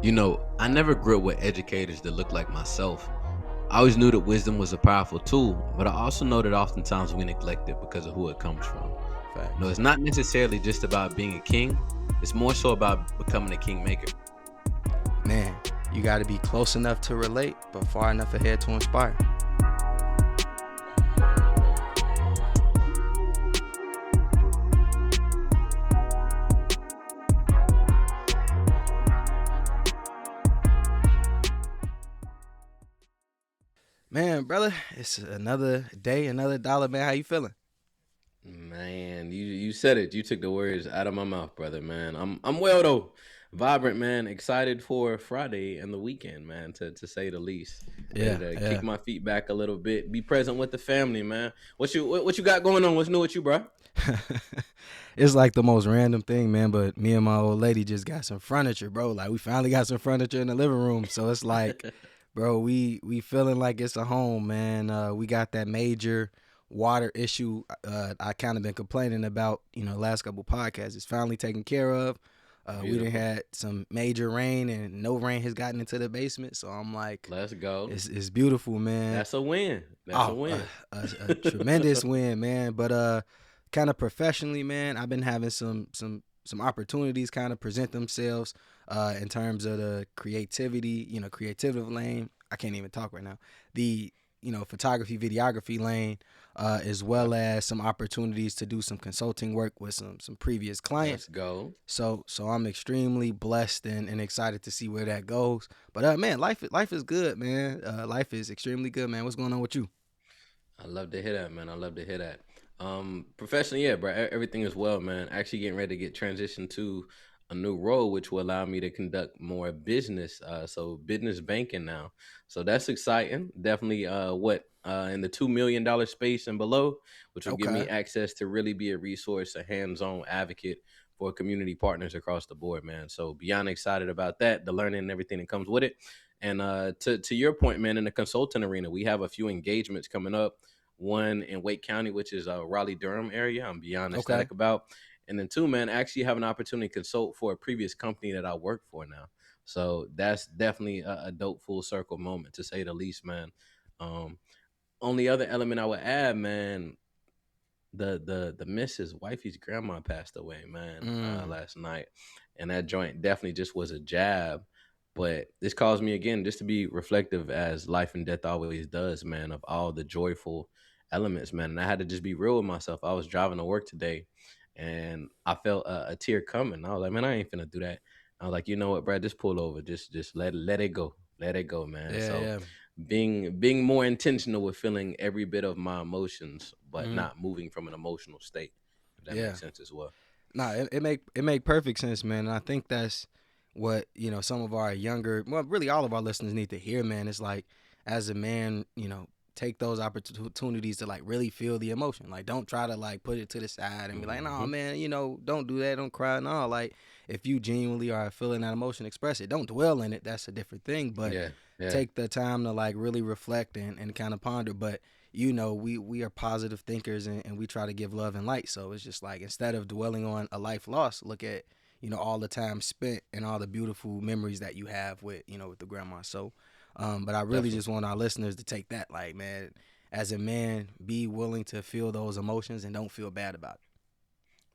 I never grew up with educators that looked like myself. I always knew that wisdom was a powerful tool, but I also know that oftentimes we neglect it because of who it comes from. Facts. It's not necessarily just about being a king, it's more so about becoming a kingmaker. Man, you got to be close enough to relate, but far enough ahead to inspire. Man, brother, it's another day, another dollar, man. How you feeling? Man, you said it. You took the words out of my mouth, brother, man. I'm well though. Vibrant, man. Excited for Friday and the weekend, man, to say the least. Ready Yeah, to kick yeah. my feet back a little bit. Be present with the family, man. What you got going on? What's new with you, bro? It's like the most random thing, man. But me and my old lady just got some furniture, bro. Like we finally got some furniture in the living room. So it's like, bro, we feeling like it's a home, man. We got that major water issue. I kind of been complaining about, last couple podcasts. It's finally taken care of. We done Beautiful. had some major rain and no rain has gotten into the basement. So I'm like, Let's go. it's beautiful, man. That's a win. That's a Oh, win. a tremendous win, man. But kind of professionally, man, I've been having some opportunities kind of present themselves in terms of the creativity, creative lane. I can't even talk right now. The photography, videography lane, as Okay. well as some opportunities to do some consulting work with some previous Let's clients. go. So I'm extremely blessed and excited to see where that goes. But man, life is good, man. Life is extremely good, man. What's going on with you? I love to hear that, man. I love to hear that. Professionally, yeah, bro. Everything is well, man. Actually, getting ready to get transitioned to a new role, which will allow me to conduct more business. So business banking now. So that's exciting. Definitely, what in the $2 million space and below, which will give me Okay. access to really be a resource, a hands-on advocate for community partners across the board, man. So beyond excited about that, the learning and everything that comes with it. And to your point, man, in the consulting arena, we have a few engagements coming up. One in Wake County, which is Raleigh Durham area. I'm beyond Okay. ecstatic about. And then two, man, I actually have an opportunity to consult for a previous company that I work for now. So that's definitely a dope full circle moment to say the least, man. Um, Only other element I would add, man, the missus wifey's grandma passed away, man, Mm. last night, and that joint definitely just was a jab. But this caused me again just to be reflective, as life and death always does, man, of all the joyful elements, man. And I had to just be real with myself. I was driving to work today, and I felt a tear coming. I was like, man, I ain't finna do that. I was like, you know what, Brad, just pull over, just let it go, let it go, man. Yeah, So yeah. being more intentional with feeling every bit of my emotions, but Mm. not moving from an emotional state. If that Yeah. makes sense as well. Nah, it make perfect sense, man. And I think that's what, some of our younger, well, really all of our listeners need to hear, man. It's like as a man, take those opportunities to like really feel the emotion. Like don't try to like put it to the side and be like, "No, Hmm. man, don't do that, don't cry." No, like if you genuinely are feeling that emotion, express it. Don't dwell in it. That's a different thing, but Yeah, yeah, take the time to like really reflect and kind of ponder. But we are positive thinkers and we try to give love and light. So it's just like instead of dwelling on a life lost, look at all the time spent and all the beautiful memories that you have with the grandma. So, but I really definitely. just want our listeners to take that, like, man, as a man, be willing to feel those emotions and don't feel bad about it.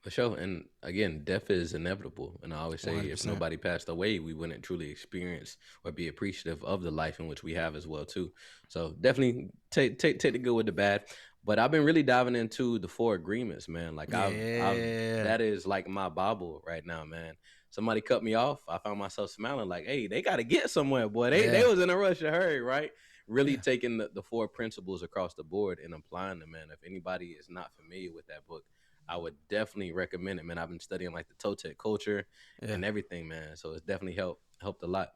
For sure. And again, death is inevitable. And I always One say hundred if percent. nobody passed away, we wouldn't truly experience or be appreciative of the life in which we have as well too. So definitely take the good with the bad. But I've been really diving into the four agreements, man. Like I've Yeah. that is like my Bible right now, man. Somebody cut me off. I found myself smiling like, hey, they gotta get somewhere, boy. They Yeah. was in a rush to hurry, right? Really Yeah. taking the four principles across the board and applying them, man. If anybody is not familiar with that book, I would definitely recommend it, man. I've been studying like the Toltec culture Yeah. and everything, man. So it's definitely helped a lot.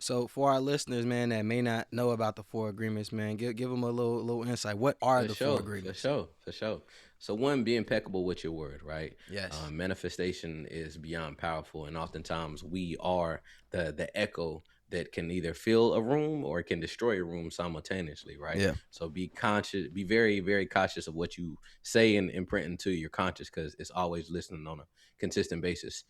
So for our listeners, man, that may not know about the four agreements, man, give them a little insight. What are For the four sure, for agreements? sure, for sure. So one, be impeccable with your word, right? Yes. Manifestation is beyond powerful, and oftentimes we are the echo that can either fill a room or it can destroy a room simultaneously, right? Yeah. So be conscious, be very, very cautious of what you say and imprint into your conscious, because it's always listening on a consistent basis.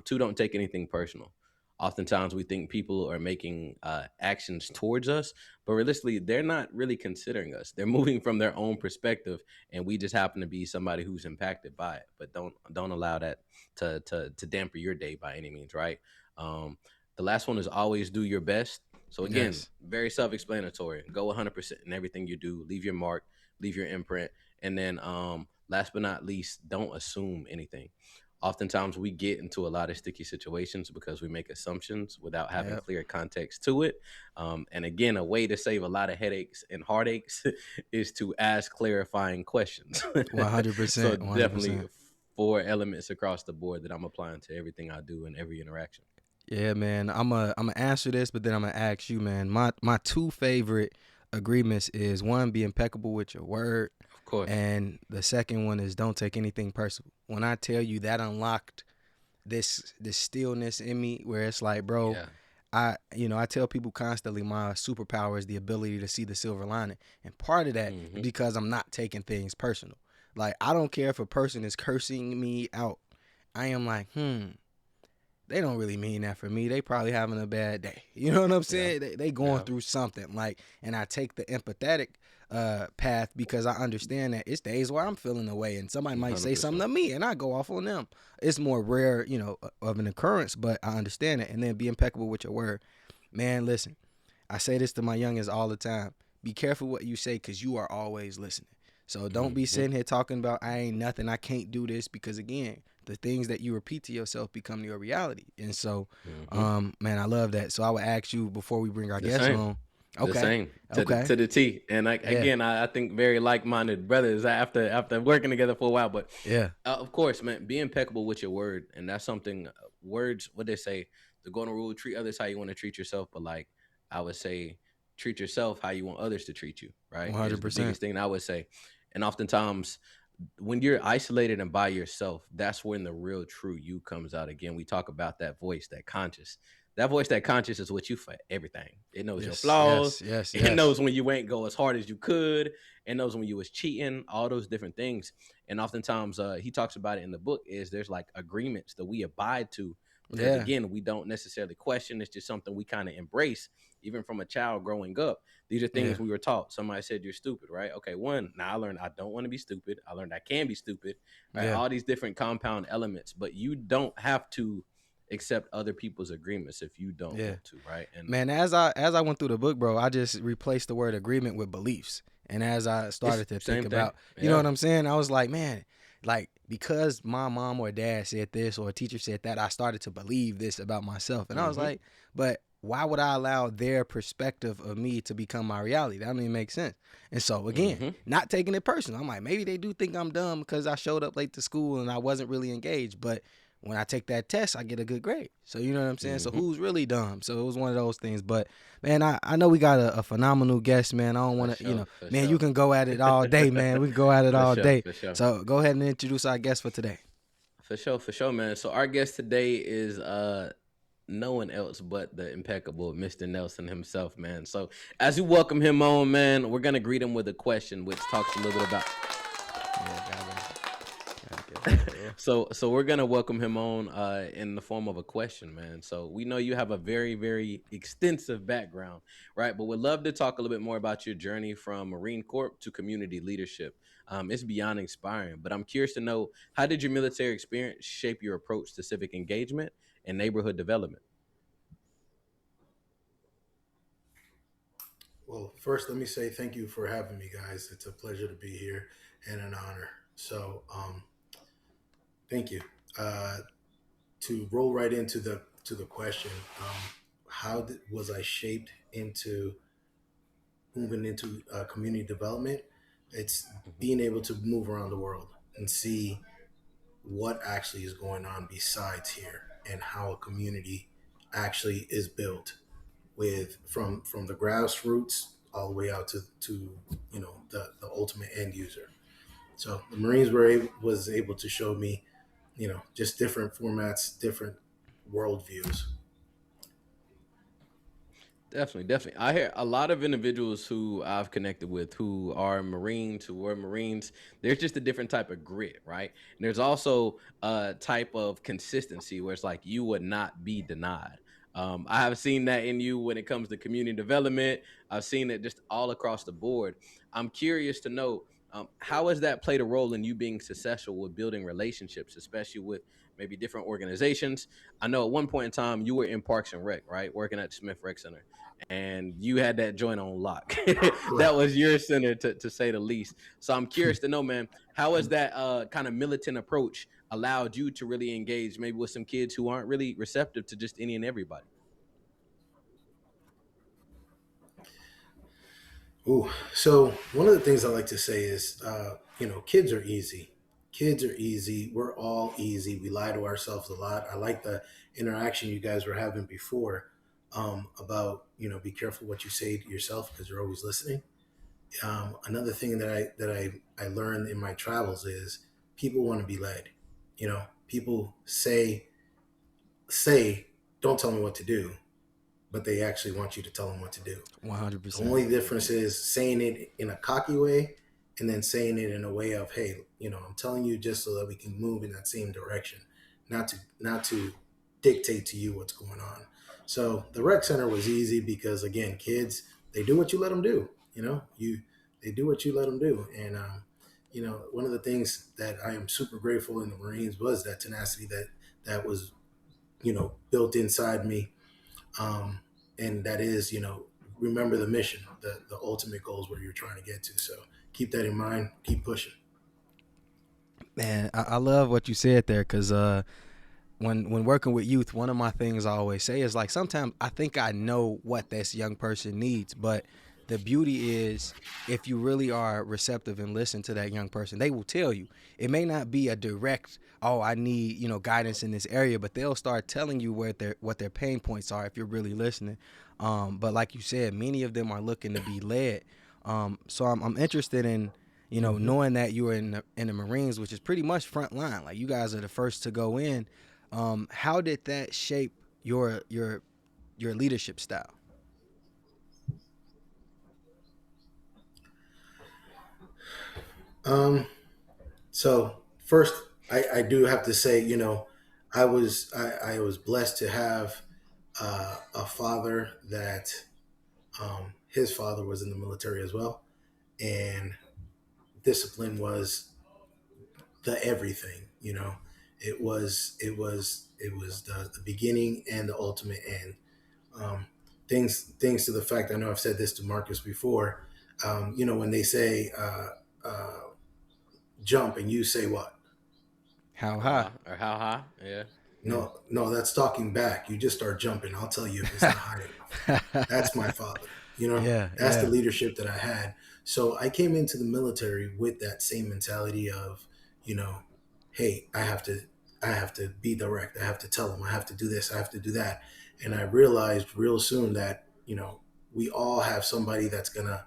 Two, don't take anything personal. Oftentimes we think people are making actions towards us, but realistically, they're not really considering us. They're moving from their own perspective, and we just happen to be somebody who's impacted by it. But don't allow that to damper your day by any means, right? Um, the last one is always do your best. So again, Yes. very self-explanatory. Go 100% in everything you do. Leave your mark, leave your imprint, and then last but not least, don't assume anything. Oftentimes we get into a lot of sticky situations because we make assumptions without having Yep. clear context to it. And again, a way to save a lot of headaches and heartaches is to ask clarifying questions. So 100%. definitely 100%. four elements across the board that I'm applying to everything I do and every interaction. Yeah, man. I'm gonna answer this, but then I'm gonna ask you, man. My two favorite agreements is one, be impeccable with your word, Of course. and the second one is don't take anything personal. When I tell you that unlocked this stillness in me, where it's like, bro, Yeah. I tell people constantly my superpower is the ability to see the silver lining, and part of that is Hmm. because I'm not taking things personal. Like I don't care if a person is cursing me out. I am like, they don't really mean that for me. They probably having a bad day. You know what I'm Yeah. saying? They going Yeah. through something. Like, and I take the empathetic path because I understand that it's days where I'm feeling away and somebody might say something 100%. to me and I go off on them. It's more rare, of an occurrence, but I understand it. And then be impeccable with your word. Man, listen, I say this to my youngins all the time. Be careful what you say because you are always listening. So don't be Hmm. sitting here talking about I ain't nothing, I can't do this, because again, the things that you repeat to yourself become your reality. And so, Hmm. man, I love that. So I would ask you before we bring our The guests same. on. The Okay, same okay, to the T. And yeah, again, I think very like-minded brothers after working together for a while. But yeah, of course, man, be impeccable with your word, and that's something. Words, what they say, the golden rule: treat others how you want to treat yourself. But like I would say, treat yourself how you want others to treat you. Right, one hundred is the percent. biggest thing I would say. And oftentimes, when you're isolated and by yourself, that's when the real true you comes out. Again, we talk about that voice, that conscious. That voice, that conscious is what you for everything. It knows your Yes, flaws. yes, yes, It yes. knows when you ain't go as hard as you could. It knows when you was cheating, all those different things. And oftentimes, he talks about it in the book, is there's like agreements that we abide to because Yeah, again, we don't necessarily question. It's just something we kind of embrace, even from a child growing up. These are yeah, things we were taught. Somebody said you're stupid, right? Okay, one, now I learned I don't want to be stupid. I learned I can be stupid, right? yeah, All these different compound elements, but you don't have to accept other people's agreements if you don't yeah. want to, right? And Man, as I went through the book, bro, I just replaced the word agreement with beliefs. And as I it's started to think same thing. about, you know Yeah. what I'm saying? I was like, man, like because my mom or dad said this or a teacher said that, I started to believe this about myself. And I was Mm-hmm. like, but why would I allow their perspective of me to become my reality? That don't even make sense. And so again, Mm-hmm. not taking it personal. I'm like, maybe they do think I'm dumb because I showed up late to school and I wasn't really engaged. But when I take that test, I get a good grade. So you know what I'm saying? So Mm-hmm. who's really dumb? So it was one of those things. But man, I know we got a phenomenal guest, man. I don't For want to, sure. For man, you sure. can go at it all day, man. We can go at it For all sure. day. For sure. So go ahead and introduce our guest for today. For sure. For sure, man. So our guest today is no one else but the impeccable Mr. Nelson himself, man. So as we welcome him on, man, we're gonna greet him with a question, which talks a little bit about. Yeah, gotta get that a little. So we're gonna welcome him on in the form of a question, man. So we know you have a very extensive background, right? But we'd love to talk a little bit more about your journey from Marine Corps to community leadership. It's beyond inspiring, but I'm curious to know, how did your military experience shape your approach to civic engagement and neighborhood development? Well, first, let me say thank you for having me, guys. It's a pleasure to be here and an honor. So, thank you. Uh, to roll right into the question, was I shaped into moving into community development? It's Hmm. being able to move around the world and see what actually is going on besides here and how a community actually is built with from the grassroots all the way out to the ultimate end user. So the Marines was able to show me, just different formats, different worldviews. Definitely. I hear a lot of individuals who I've connected with who are Marines, who were Marines. There's just a different type of grit, right? And there's also a type of consistency where it's like you would not be denied. I have seen that in you when it comes to community development. I've seen it just all across the board. I'm curious to know, how has that played a role in you being successful with building relationships, especially with maybe different organizations? I know at one point in time you were in Parks and Rec, right, working at the Smith Rec Center, and you had that joint on lock. That Correct. was your center, to say the least. So I'm curious to know, man, how has that kind of militant approach allowed you to really engage maybe with some kids who aren't really receptive to just any and everybody? Ooh, so one of the things I like to say is, kids are easy. Kids are easy. We're all easy. We lie to ourselves a lot. I like the interaction you guys were having before, about, be careful what you say to yourself because you're always listening. Another thing that I learned in my travels is people want to be led. People say, don't tell me what to do, but they actually want you to tell them what to do. The 100%. only difference is saying it in a cocky way and then saying it in a way of, hey, I'm telling you just so that we can move in that same direction, not to dictate to you what's going on. So the rec center was easy because again, kids, they do what you let them do. They do what you let them do, and one of the things that I am super grateful in the Marines was that tenacity that was built inside me, and that is, remember the mission, the ultimate goals where you're trying to get to. So keep that in mind. Keep pushing. Man, I love what you said there because when working with youth, one of my things I always say is like sometimes I think I know what this young person needs, but the beauty is if you really are receptive and listen to that young person, they will tell you. It may not be a direct, oh, I need guidance in this area, but they'll start telling you what their pain points are if you're really listening. But like you said, many of them are looking to be led. So I'm interested in Mm-hmm. knowing that you were in the Marines, which is pretty much front line. Like you guys are the first to go in. How did that shape your leadership style? Um, so first, I do have to say, I was blessed to have a father that his father was in the military as well, and discipline was the everything. It was the beginning and the ultimate end. Um, things to the fact, I know I've said this to Marcus before. When they say jump and you say what? How How high? high or how high? Yeah. Yeah. No, no, that's talking back. You just start jumping. I'll tell you if it's not high enough. That's my father. Yeah, That's the yeah. leadership that I had. So I came into the military with that same mentality of, you know, hey, I have to be direct. I have to tell them. I have to do this. I have to do that. And I realized real soon that, we all have somebody that's gonna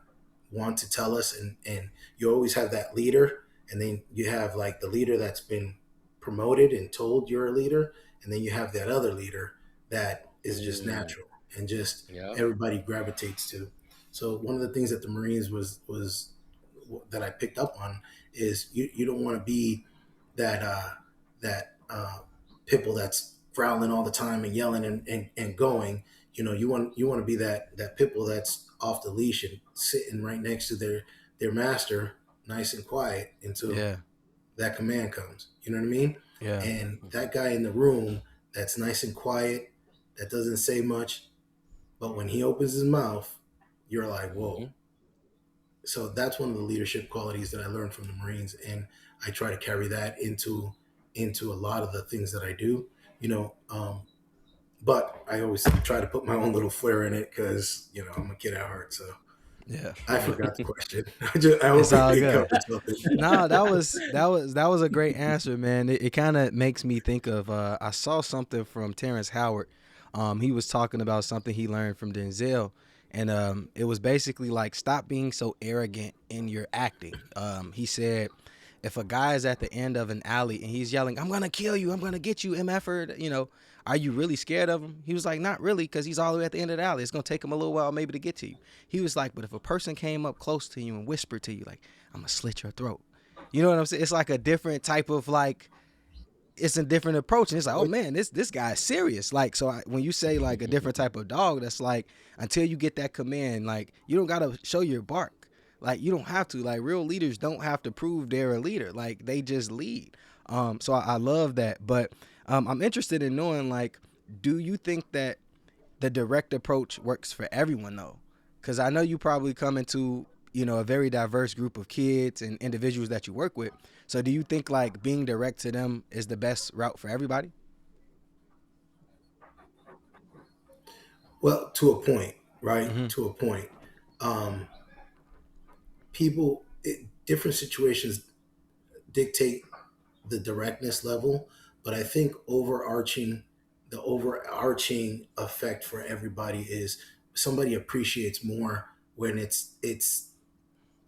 want to tell us, and you always have that leader, and then you have like the leader that's been promoted and told you're a leader, and then you have that other leader that is just Mm, natural and just yep. everybody gravitates to. So one of the things that the Marines was that I picked up on is you don't want to be that pitbull that's growling all the time and yelling and going. You want to be that pitbull that's off the leash and sitting right next to their master, nice and quiet until Yeah, that command comes. You know what I mean? yeah. And that guy in the room that's nice and quiet, that doesn't say much, but when he opens his mouth, you're like, whoa. Hmm. So that's one of the leadership qualities that I learned from the Marines, and I try to carry that into a lot of the things that I do. You know, but I always try to put my own little flair in it because I'm a kid at heart. So Yeah. I forgot the question. I It's hope all it good. covered something. No, that was a great answer, man. It kind of makes me think of I saw something from Terrence Howard. He was talking about something he learned from Denzel, and it was basically like stop being so arrogant in your acting. He said if a guy is at the end of an alley and he's yelling, "I'm gonna kill you, I'm gonna get you, MF'er," are you really scared of him? He was like, not really, because he's all the way at the end of the alley. It's gonna take him a little while maybe to get to you. He was like, but if a person came up close to you and whispered to you like, "I'm gonna slit your throat," you know what I'm saying? It's like a different type of like it's a different approach, and it's like, oh man, this guy's serious. Like, so when you say like a different type of dog, that's like until you get that command, like you don't gotta show your bark. Like you don't have to. Like real leaders don't have to prove they're a leader. Like they just lead. So I love that. But I'm interested in knowing like, do you think that the direct approach works for everyone though? Because I know you probably come into a very diverse group of kids and individuals that you work with. So do you think like being direct to them is the best route for everybody? Well, to a point, right? Mm-hmm. To a point. Um, different situations dictate the directness level, but I think the overarching effect for everybody is somebody appreciates more when it's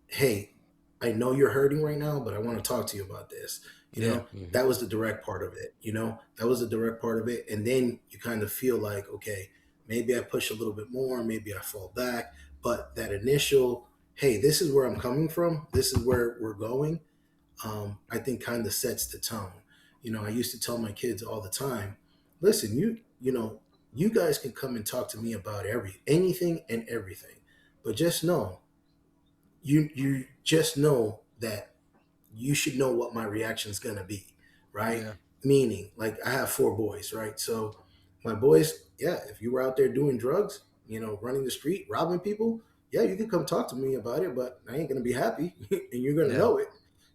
hey, I know you're hurting right now, but I want to talk to you about this. Yeah. That Hmm. was the direct part of it. That was the direct part of it. And then you kind of feel like, okay, maybe I push a little bit more, maybe I fall back. But that initial, hey, this is where I'm coming from, this is where we're going, I think kind of sets the tone. I used to tell my kids all the time, listen, you guys can come and talk to me about anything and everything, but you just know that you should know what my reaction is going to be, right? Yeah. Meaning, like, I have four boys, right? So my boys, yeah, if you were out there doing drugs, running the street, robbing people, yeah, you can come talk to me about it, but I ain't going to be happy and you're going to Yeah. know it.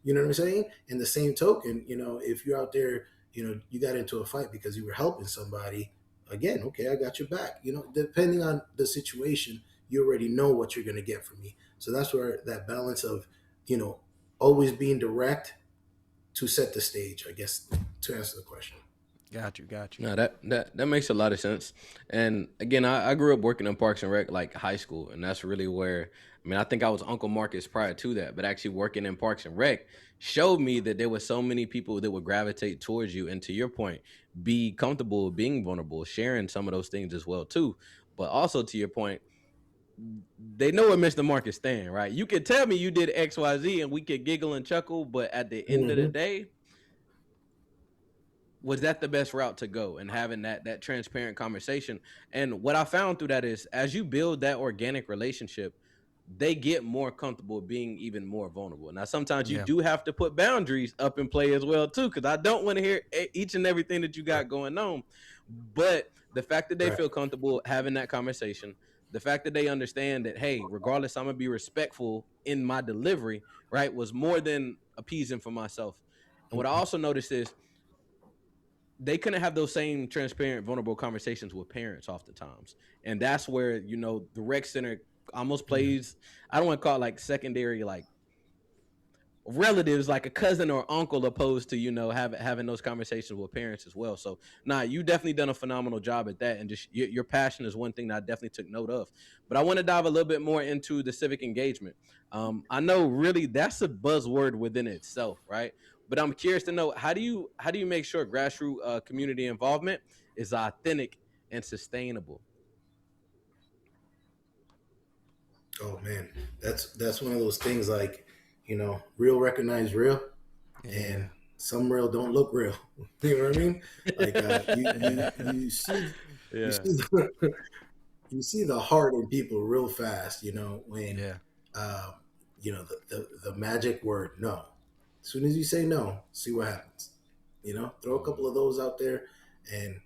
You know what I'm saying? In the same token, if you're out there, you got into a fight because you were helping somebody, again, okay, I got your back. Depending on the situation, you already know what you're going to get from me. So that's where that balance of, you know, always being direct to set the stage, I guess, to answer the question. Got you. Got you. No, that makes a lot of sense. And again, I grew up working in Parks and Rec like high school, and that's really where I think I was Uncle Marcus prior to that, but actually working in Parks and Rec showed me that there were so many people that would gravitate towards you, and to your point, be comfortable being vulnerable, sharing some of those things as well too. But also to your point, they know where Mr. Marcus stand, right? You could tell me you did XYZ and we could giggle and chuckle, but at the end of the Mm-hmm. day, was that the best route to go, and having that transparent conversation. And what I found through that is, as you build that organic relationship, they get more comfortable being even more vulnerable. Now sometimes you Yeah. do have to put boundaries up in play as well too, because I don't want to hear each and everything that you Right. got going on. But the fact that they Right. feel comfortable having that conversation, the fact that they understand that, hey, regardless, I'm gonna be respectful in my delivery, right, was more than appeasing for myself. And what I Mm-hmm. also noticed is they couldn't have those same transparent, vulnerable conversations with parents oftentimes. And that's where, the rec center almost Mm-hmm. plays, I don't want to call it like secondary, like relatives, like a cousin or uncle, opposed to, having those conversations with parents as well. So nah, you definitely done a phenomenal job at that. And just your passion is one thing that I definitely took note of. But I want to dive a little bit more into the civic engagement. I know really that's a buzzword within itself, right? But I'm curious to know, how do you make sure grassroots community involvement is authentic and sustainable? Oh man, that's one of those things, like, real recognize real, and Yeah. some real don't look real. You know what I mean? Like, you Yeah. see the, you see the heart in people real fast. When Yeah. um, the magic word no. As soon as you say no, see what happens. Throw a couple Mhm. of those out there, and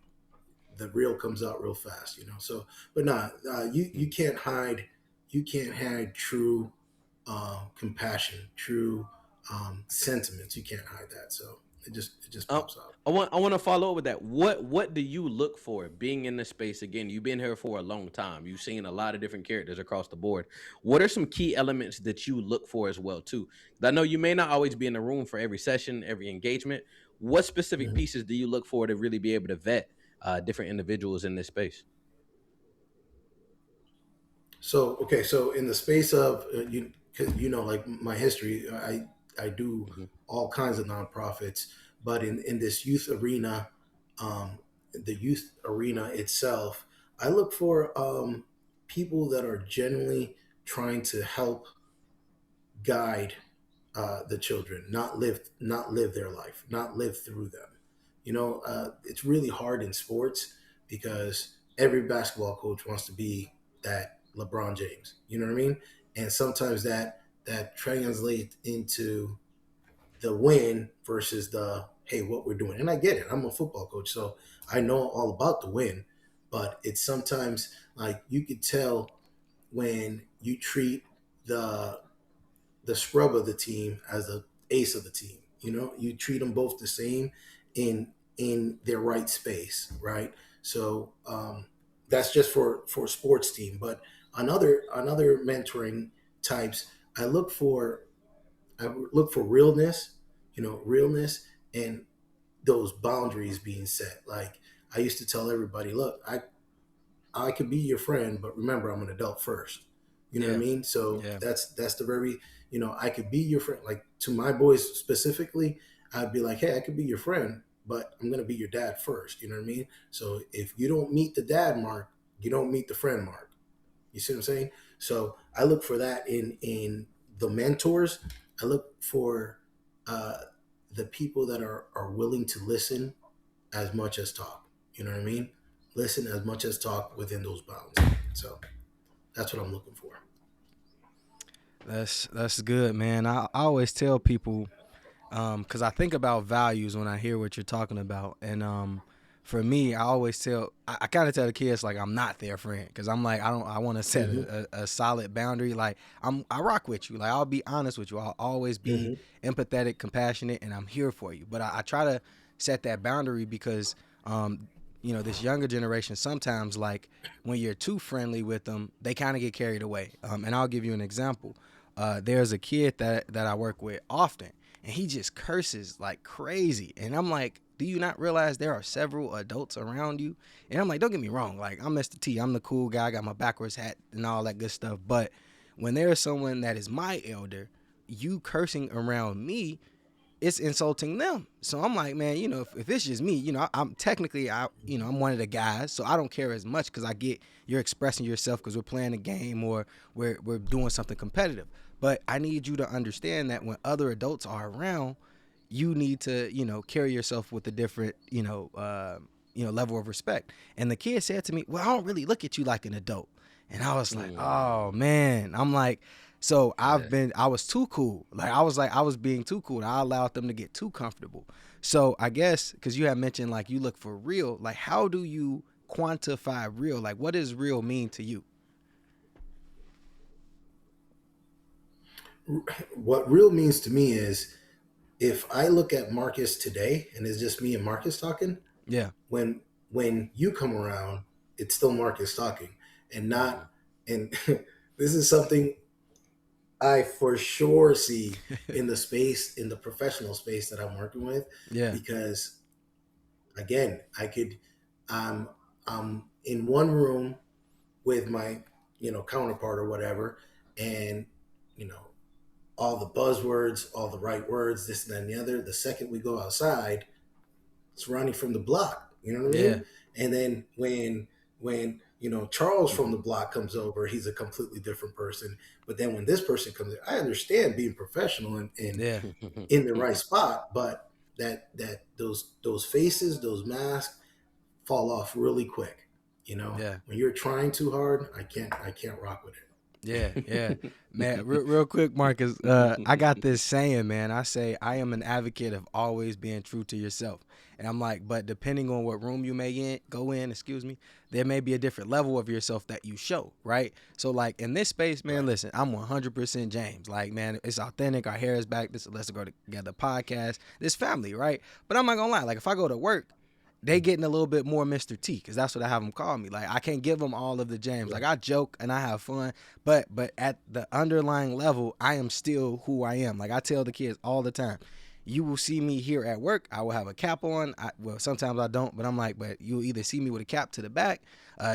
the real comes out real fast. So, but nah, you can't hide true compassion, true sentiments. You can't hide that. So it just Um, pops out. I want to follow up with that. What do you look for being in this space again? You've been here for a long time. You've seen a lot of different characters across the board. What are some key elements that you look for as well too? 'Cause I know you may not always be in the room for every session, every engagement. What specific Mhm. pieces do you look for to really be able to vet different individuals in this space? So okay, so in the space of like my history, I do Hmm. all kinds of nonprofits, but in this youth arena, the youth arena itself, I look for people that are genuinely trying to help guide the children, not live their life, not live through them. It's really hard in sports because every basketball coach wants to be that LeBron James. You know what I mean? And sometimes that translates into the win versus the hey, what we're doing. And I get it. I'm a football coach, so I know all about the win. But it's sometimes like you could tell when you treat the the scrub of the team as the ace of the team. You treat them both the same in their right space, right? So that's just for sports team. But another mentoring types, I look for I look for realness, realness and those boundaries being set. Like I used to tell everybody, look, I could be your friend, but remember, I'm an adult first. You know what I Yeah. mean? So Yeah. that's the very, I could be your friend. Like to my boys specifically, I'd be like, hey, I could be your friend, but I'm gonna be your dad first. You know what I mean? So if you don't meet the dad mark, you don't meet the friend mark. You see what I'm saying? So I look for that in the mentors. I look for uh, the people that are willing to listen as much as talk. You know what I mean? Listen as much as talk within those bounds. So that's what I'm looking for. That's good, man. I always tell people, because I think about values when I hear what you're talking about, and for me, I always I kind of tell the kids like I'm not their friend, because I'm like I want to set Mm-hmm. a solid boundary. Like I rock with you, like I'll be honest with you. I'll always be Mm-hmm. empathetic, compassionate, and I'm here for you. But I try to set that boundary because this younger generation sometimes, like when you're too friendly with them, they kind of get carried away. And I'll give you an example. There's a kid that I work with often, and he just curses like crazy. And I'm like, do you not realize there are several adults around you? And I'm like, don't get me wrong, like I'm Mr. T, I'm the cool guy, I got my backwards hat and all that good stuff. But when there's someone that is my elder, you cursing around me, it's insulting them. So I'm like, man, if it's just me, I'm technically, I'm one of the guys, so I don't care as much because I get you're expressing yourself because we're playing a game or we're doing something competitive. But I need you to understand that when other adults are around, you need to, carry yourself with a different, level of respect. And the kid said to me, well, I don't really look at you like an adult. And I was like, oh Mm, man. I'm like, so yeah. I was too cool. I was being too cool. I allowed them to get too comfortable. So I guess, because you had mentioned like you look for real, like how do you quantify real? Like what does real mean to you? What real means to me is if I look at Marcus today and it's just me and Marcus talking, Yeah. when when you come around, it's still Marcus talking and not Mhm. and this is something I for sure see in the professional space that I'm working with, Yeah. because again, I'm I'm in one room with my counterpart or whatever, and you know all the buzzwords, all the right words, this and that and the other. The second we go outside, it's Ronnie from the block. You know what I Yeah. mean? And then when Charles from the block comes over, he's a completely different person. But then when this person comes in, I understand being professional and Yeah. in the right spot, but those faces, those masks fall off really quick. Yeah. When you're trying too hard, I can't rock with it. Yeah, yeah, man. Real quick, Marcus. I got this saying, man. I say I am an advocate of always being true to yourself, and I'm like, but depending on what room you may go in, excuse me, there may be a different level of yourself that you show, right? So, like in this space, man, Right. listen, I'm 100% James. Like, man, it's authentic. Our hair is back. This is Let's Go Together podcast. This family, right? But I'm not gonna lie. Like, if I go to work, they getting a little bit more Mr. T, because that's what I have them call me. Like I can't give them all of the James. Like Right. I joke and I have fun, but at the underlying level, I am still who I am. Like I tell the kids all the time, you will see me here at work. I will have a cap on. Well, sometimes I don't, but I'm like, but you'll either see me with a cap to the back.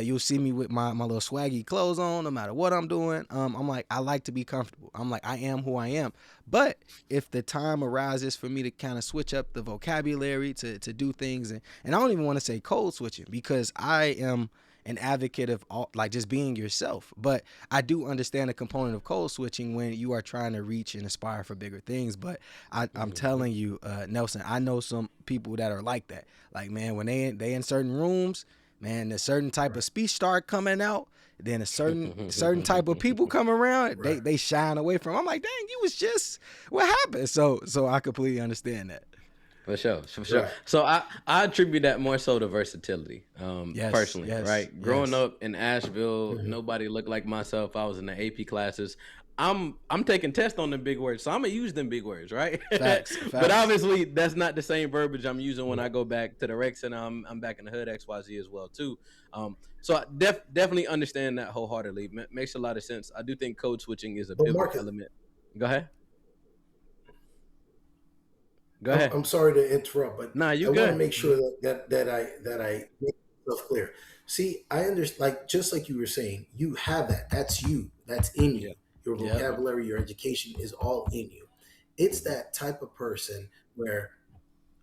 You'll see me with my little swaggy clothes on, no matter what I'm doing. I'm like, I like to be comfortable. I'm like, I am who I am. But if the time arises for me to kind of switch up the vocabulary to do things, and I don't even want to say code switching because I am an advocate of all, like just being yourself. But I do understand the component of code switching when you are trying to reach and aspire for bigger things. But I'm Mhm. telling you, Nelson, I know some people that are like that. Like, man, when they in certain rooms, man, a certain type of Right. speech start coming out, then a certain type of people come around, Right. they shine away from. I'm like, dang, you was just what happened. So I completely understand that. For sure, for sure. Right. So I attribute that more so to versatility. Yes, Personally, yes, right? Growing yes. up in Asheville, Mhm. nobody looked like myself. I was in the AP classes. I'm taking tests on them big words, so I'm gonna use them big words, right? Facts, But facts. obviously, that's not the same verbiage I'm using when I Right. go back to the rec center. I'm back in the hood XYZ as well too. So I definitely understand that wholeheartedly. Makes a lot of sense. I do think code switching is a But pivotal Marcus, element. Go ahead. Go I'm, ahead. I'm sorry to interrupt, but Nah, I you want to good. make sure that I make myself clear. See, I understand, like just like you were saying, you have that. That's you. That's in Yeah. you. Your Yep. Yeah. vocabulary, your education is all in you. It's Hmm. that type of person where,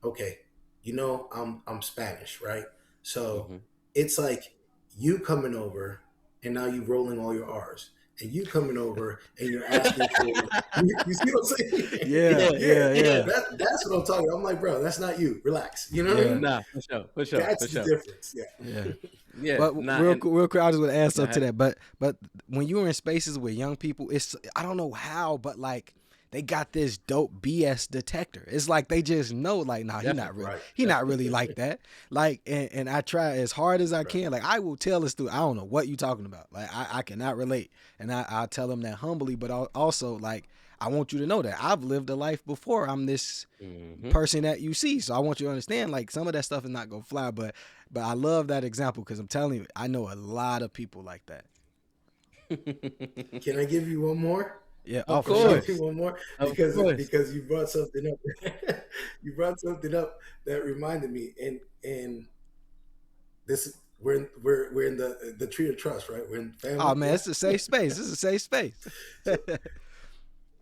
okay, I'm Spanish, right? So Hmm. it's like you coming over and now you rolling all your R's. And you coming over and you're asking for you see what I'm saying? Yeah, Yeah, Yeah, yeah, yeah. yeah, that's what I'm talking about. I'm like, bro, that's not you. Relax. You know what I yeah, mean? Nah, for sure, for sure, That's for the sure. difference. yeah. Yeah. Yeah, But nah, and real quick, I just want to add go something to ahead. that. But when you were in spaces with young people, it's I don't know how, but like they got this dope BS detector. It's like they just know, like, nah, Definitely, Right. he not definitely. really like that. Like, and I try as hard as I Right. can. Like, I will tell this dude, I don't know what you talking about. Like, I cannot relate, and I tell them that humbly, but also like I want you to know that I've lived a life before. I'm this Hmm. person that you see. So I want you to understand, like some of that stuff is not gonna fly, but I love that example because I'm telling you, I know a lot of people like that. Can I give you one more? Yeah. Oh, Of for Can I give sure. you course, one more? of Because course. because you brought something up. You brought something up that reminded me, and this we're in the tree of trust, right? We're in Oh family, man, yeah. it's a safe space. This is a safe space. So,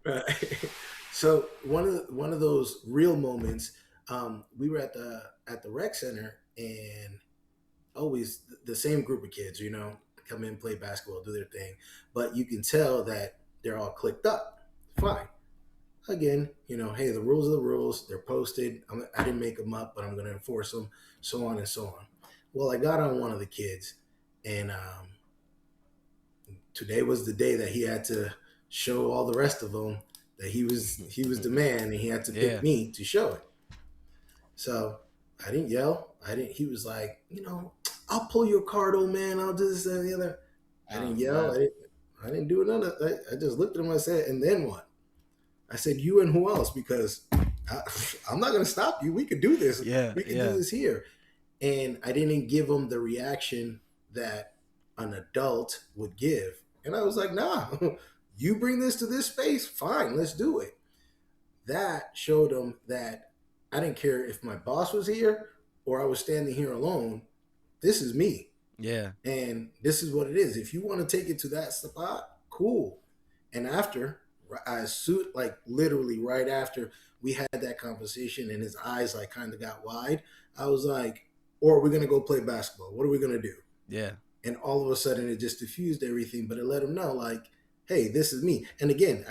right. So one of those real moments, we were at the rec center, and always the same group of kids, come in, play basketball, do their thing, but you can tell that they're all clicked up. Fine. Again, hey, the rules are the rules. They're posted. I didn't make them up, but I'm going to enforce them, so on and so on. Well, I got on one of the kids, and today was the day that he had to show all the rest of them that he was the man, and he had to pick Yeah. me to show it. So I didn't yell. I didn't. He was like, I'll pull your card, old man. I'll do this and the other. I Oh didn't yell. man. I didn't do none of that. I just looked at him. I said, and then what? I said, you and who else? Because I'm not going to stop you. We could do this. Yeah. We could do Yeah. this here. And I didn't give him the reaction that an adult would give. And I was like, nah, you bring this to this space. Fine, let's do it. That showed him that I didn't care if my boss was here or I was standing here alone. This is me. Yeah. And this is what it is. If you want to take it to that spot, cool. And after, I suit like literally right after we had that conversation and his eyes like kind of got wide, I was like, or are we gonna go play basketball? What are we gonna do? Yeah. And all of a sudden it just diffused everything, but it let him know like, hey, this is me. And again,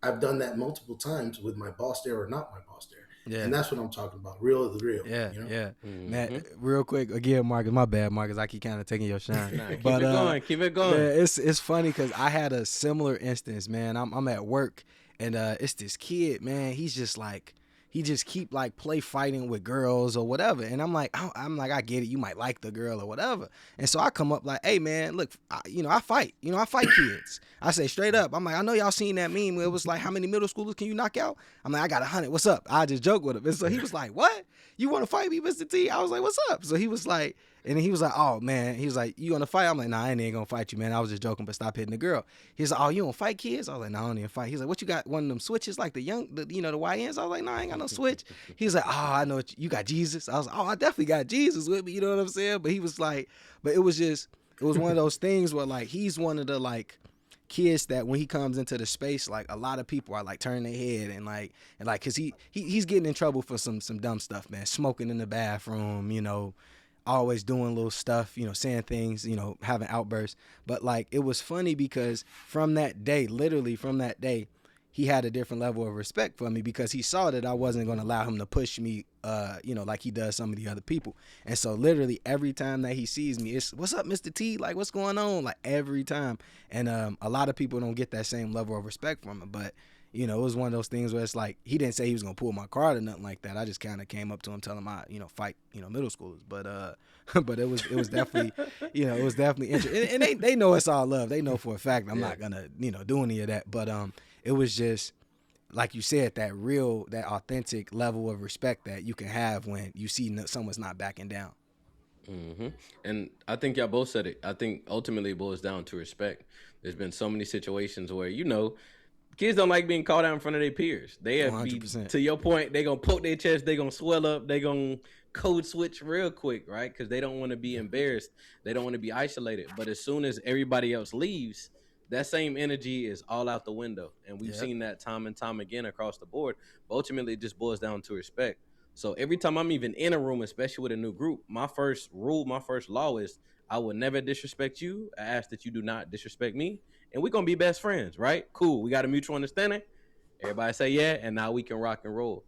I've done that multiple times with my boss there or not my boss there. Yeah. And that's what I'm talking about. Real is the real, Yeah, you know? yeah, man. Hmm. Real quick, again, Marcus. My bad, Marcus. I keep kind of taking your shine, Nah, keep but it going, keep it going. man, it's funny because I had a similar instance, man. I'm at work, and it's this kid, man. He's just like he just keep like play fighting with girls or whatever, and I'm like, I get it. You might like the girl or whatever, and so I come up like, hey, man, look, I fight, I fight kids. I say straight up, I'm like, I know y'all seen that meme where it was like, how many middle schoolers can you knock out? I'm like, I got 100. What's up? I just joke with him. And so he was like, what? You want to fight me, Mr. T? I was like, what's up? So he was like, and he was like, oh man, he was like, you gonna fight? I'm like, nah, I ain't gonna fight you, man. I was just joking, but stop hitting the girl. He's like, oh, you don't fight kids? I was like, no, I don't even fight. He's like, what you got? One of them switches like the the YNs? I was like, no, I ain't got no switch. He's like, oh, I know you got Jesus. I was like, oh, I definitely got Jesus with me. You know what I'm saying? But he was like, but it was one of those things where like he's one of the like kids that when he comes into the space, like a lot of people are like turning their head and like cause he's getting in trouble for some dumb stuff, man. Smoking in the bathroom, always doing little stuff, saying things, having outbursts. But like it was funny because from that day, literally from that day, he had a different level of respect for me because he saw that I wasn't going to allow him to push me, like he does some of the other people. And so literally every time that he sees me, it's what's up, Mr. T? Like what's going on? Like every time. And a lot of people don't get that same level of respect from him. But it was one of those things where it's like he didn't say he was gonna pull my card or nothing like that. I just kind of came up to him telling him I, fight, middle schoolers. But but it was definitely, it was definitely interesting. And they know it's all love. They know for a fact I'm not gonna, do any of that. But it was just like you said, that real, that authentic level of respect that you can have when you see someone's not backing down. Hmm. And I think y'all both said it. I think ultimately it boils down to respect. There's been so many situations where kids don't like being called out in front of their peers. They One have hundred be percent. to your point. They gonna poke their chest. They gonna swell up. They gonna code switch real quick, right? Because they don't want to be embarrassed. They don't want to be isolated. But as soon as everybody else leaves, that same energy is all out the window. And we've Yep. seen that time and time again across the board. But ultimately, it just boils down to respect. So every time I'm even in a room, especially with a new group, my first rule, my first law is I will never disrespect you. I ask that you do not disrespect me, and we're gonna be best friends, right? Cool. We got a mutual understanding. Everybody say yeah, and now we can rock and roll.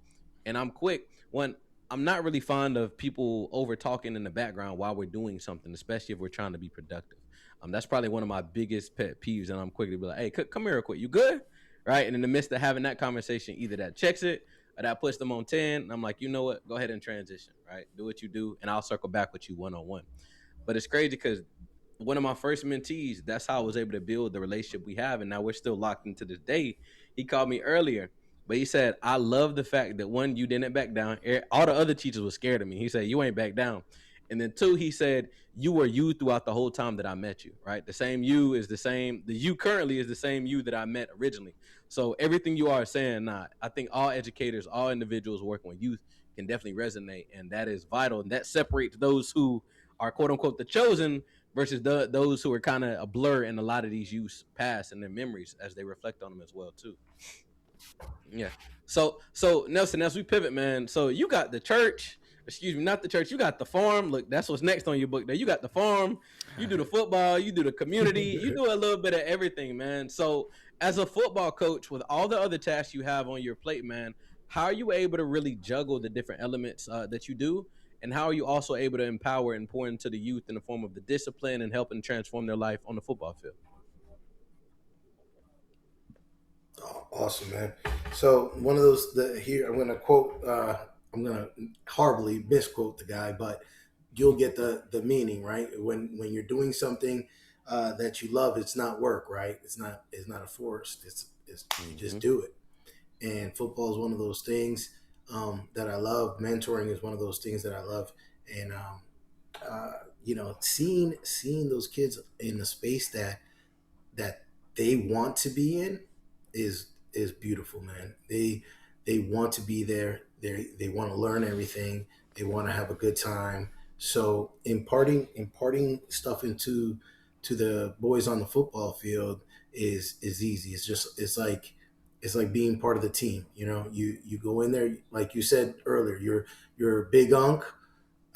And I'm quick when I'm not really fond of people over talking in the background while we're doing something, especially if we're trying to be productive. That's probably one of my biggest pet peeves, and I'm quick to be like, "Hey, come here real quick. You good?" Right? And in the midst of having that conversation, either that checks it or that puts them on 10. And I'm like, you know what? Go ahead and transition. Right? Do what you do, and I'll circle back with you one on one. But it's crazy because one of my first mentees, that's how I was able to build the relationship we have. And now we're still locked into this day. He called me earlier, but he said, I love the fact that one, you didn't back down. All the other teachers were scared of me. He said, you ain't back down. And then two, he said, you were you throughout the whole time that I met you, right? The same you is the same, the you currently is the same you that I met originally. So everything you are saying, I think all educators, all individuals working with youth can definitely resonate. And that is vital. And that separates those who are quote unquote the chosen versus those who are kind of a blur in a lot of these youths past and their memories as they reflect on them as well too. Yeah. So Nelson, as we pivot, man. So you got the church, excuse me, not the church. You got the farm. Look, that's what's next on your book. There, you got the farm. You do the football. You do the community. You do a little bit of everything, man. So as a football coach, with all the other tasks you have on your plate, man, how are you able to really juggle the different elements that you do? And how are you also able to empower and pour into the youth in the form of the discipline and helping transform their life on the football field? Oh, awesome, man. So one of those here I'm gonna quote. I'm gonna horribly misquote the guy, but you'll get the meaning, right? When you're doing something that you love, it's not work, right? It's not a force. It's you just Mm-hmm. do it. And football is one of those things that I love. Mentoring is one of those things that I love, and uh, seeing those kids in the space that they want to be in is beautiful, man. They want to be there. They want to learn everything. They want to have a good time. So imparting stuff into to the boys on the football field is easy. It's like being part of the team. You go in there like you said earlier. You're a big unk.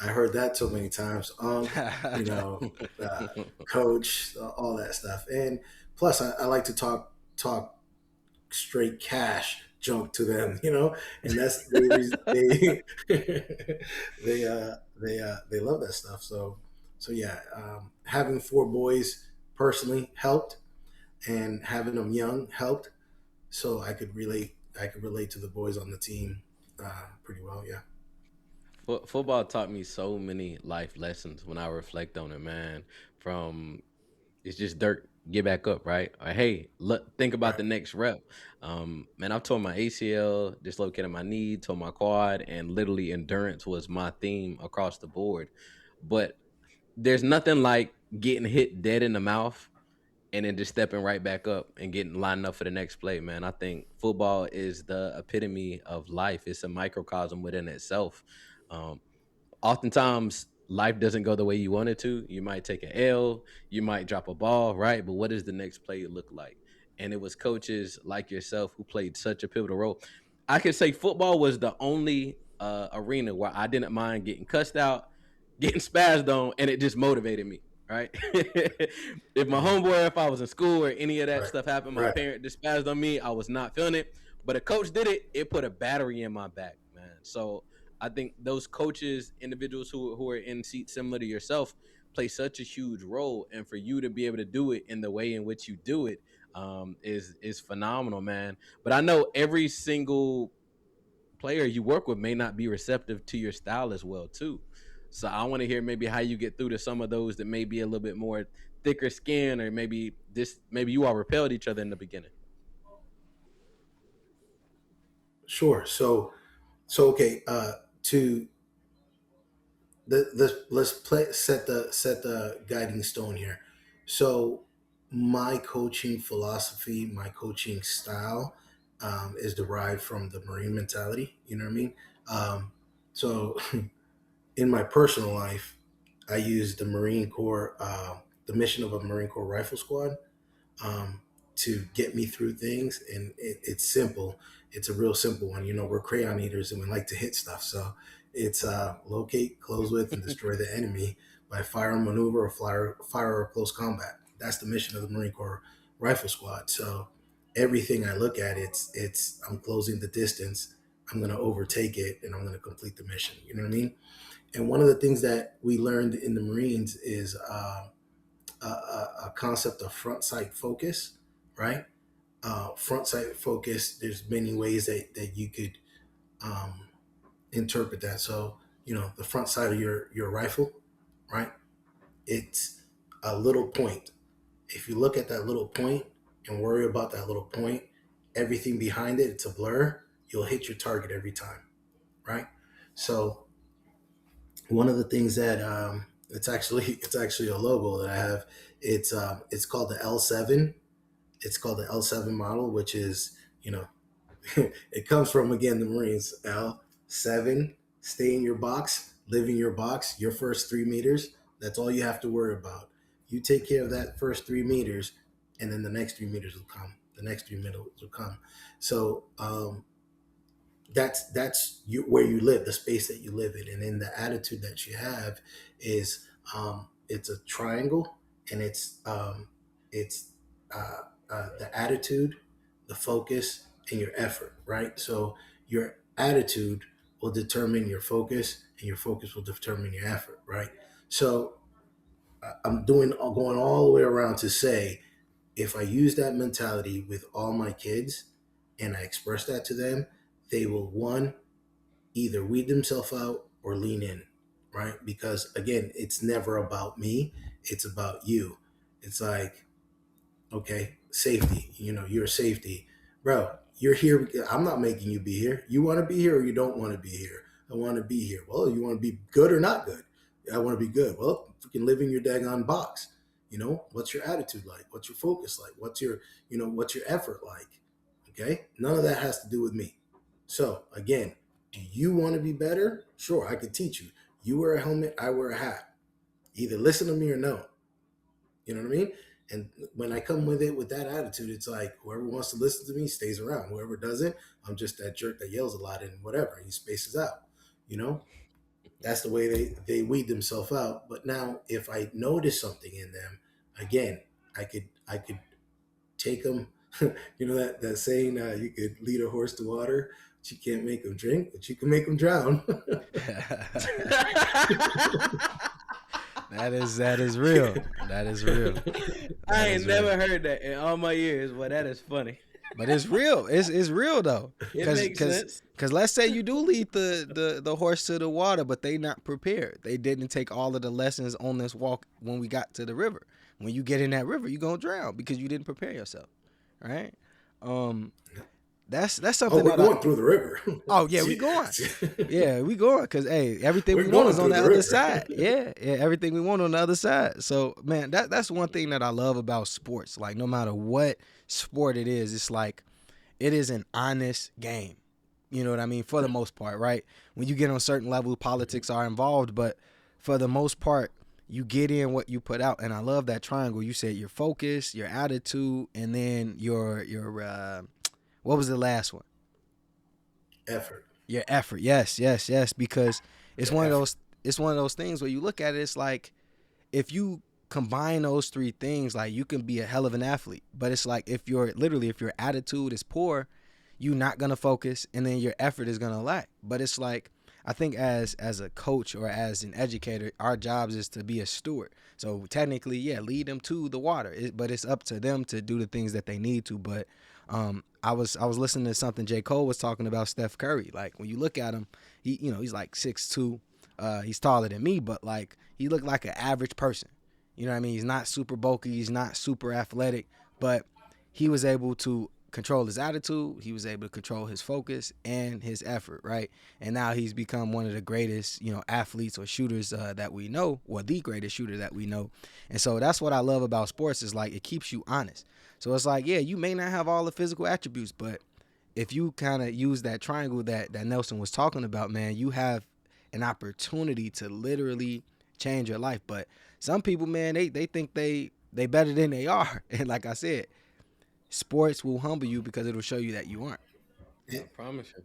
I heard that so many times. You know, uh, coach, all that stuff. And plus, I like to talk straight cash junk to them. And that's they they love that stuff. So yeah, having four boys personally helped, and having them young helped. So I could relate to the boys on the team pretty well. Yeah. Football taught me so many life lessons when I reflect on it, man. From it's just dirt, get back up, right? Or hey, look, think about Right. the next rep. Man, I've torn my ACL, dislocated my knee, tore my quad, and literally endurance was my theme across the board. But there's nothing like getting hit dead in the mouth and then just stepping right back up and getting lined up for the next play, man. I think football is the epitome of life. It's a microcosm within itself. Um, Oftentimes life doesn't go the way you want it to. You might take an L, you might drop a ball, right? But what does the next play look like? And it was coaches like yourself who played such a pivotal role. I could say football was the only arena where I didn't mind getting cussed out, getting spazzed on, and it just motivated me. Right? If my Mm. homeboy, if I was in school or any of that Right. stuff happened, my Right. parent just spazzed on me. I was not feeling it. But a coach did it. It put a battery in my back, man. So I think those coaches, individuals who are in seats similar to yourself, play such a huge role. And for you to be able to do it in the way in which you do it, is phenomenal, man. But I know every single player you work with may not be receptive to your style as well too. So I want to hear maybe how you get through to some of those that may be a little bit more thicker skin, or maybe you all repelled each other in the beginning. Sure. So okay. To let's play set the guiding stone here. So my coaching philosophy, my coaching style, is derived from the Marine mentality. You know what I mean? So in my personal life, I use the Marine Corps, the mission of a Marine Corps rifle squad, um, to get me through things. And it's simple. It's a real simple one. You know, we're crayon eaters and we like to hit stuff. So it's locate, close with, and destroy the enemy by fire, maneuver, or fire or close combat. That's the mission of the Marine Corps Rifle Squad. So everything I look at, it's I'm closing the distance. I'm going to overtake it, and I'm going to complete the mission. You know what I mean? And one of the things that we learned in the Marines is a concept of front sight focus, right? Front sight focus, there's many ways that you could um, interpret that. So, you know, the front sight of your rifle, right? It's a little point. If you look at that little point and worry about that little point, everything behind it, it's a blur. You'll hit your target every time, right? So one of the things that it's actually a logo that I have. It's called the L7. It's called the L7 model, which is, you know, it comes from, again, the Marines. L7, stay in your box, live in your box. Your first 3 meters, that's all you have to worry about. You take care of that first 3 meters, and then the next 3 meters will come. The next 3 meters will come. So that's where you live, the space that you live in, and then the attitude that you have is, it's a triangle, and it's the attitude, the focus, and your effort, right? So your attitude will determine your focus, and your focus will determine your effort, right? So I'm going all the way around to say, if I use that mentality with all my kids and I express that to them, they will, one, either weed themselves out or lean in, right? Because again, it's never about me, it's about you. It's like, okay, safety, you know, your safety. Bro, you're here. I'm not making you be here. You want to be here or you don't want to be here? I want to be here. Well, you want to be good or not good? I want to be good. Well, freaking live in your daggone box. You know, what's your attitude like? What's your focus like? What's your effort like? Okay, none of that has to do with me. So again, do you want to be better? Sure, I could teach you. You wear a helmet, I wear a hat. Either listen to me or no. You know what I mean? And when I come with it with that attitude, it's like, whoever wants to listen to me stays around. Whoever doesn't, I'm just that jerk that yells a lot and whatever. He spaces out. You know, that's the way they weed themselves out. But now, if I notice something in them, again, I could take them. You know that saying, you could lead a horse to water, but you can't make them drink, but you can make them drown. That is real. That is real. That I ain't is real. never heard that in all my years, but that is funny. But it's real. It's real though. It Cause makes cause sense. cause let's say you do lead the horse to the water, but they not prepared. They didn't take all of the lessons on this walk when we got to the river. When you get in that river, you gonna drown because you didn't prepare yourself. Right? Um that's Oh, something we're that I going through the river. oh yeah, we going. Yeah, we going. Cause hey, everything We're we want going is on through the the other river. side. Yeah, yeah, everything we want on the other side. So man, that's one thing that I love about sports. Like no matter what sport it is, it's like it is an honest game. You know what I mean? For the most part, right? When you get on certain level, politics are involved, but for the most part, you get in what you put out. And I love that triangle. You said your focus, your attitude, and then your what was the last one? Effort. Your effort. Yes, yes, yes. Because it's The one of effort. those. it's one of those things where you look at it, it's like if you combine those three things, like you can be a hell of an athlete. But it's like if your attitude is poor, you're not gonna focus, and then your effort is gonna lack. But it's like I think as a coach or as an educator, our jobs is to be a steward. So technically, yeah, lead them to the water, but it's up to them to do the things that they need to. But I was listening to something J. Cole was talking about Steph Curry. Like when you look at him, he's like 6'2". He's taller than me, but like he looked like an average person. You know what I mean? He's not super bulky. He's not super athletic, but he was able to control his attitude. He was able to control his focus and his effort, right? And now he's become one of the greatest, athletes or shooters that we know, or the greatest shooter that we know. And so that's what I love about sports is like it keeps you honest. So it's like, yeah, you may not have all the physical attributes, but if you kind of use that triangle that Nelson was talking about, man, you have an opportunity to literally change your life. But some people, man, they think they better than they are. And like I said, sports will humble you because it'll show you that you aren't. I And promise you.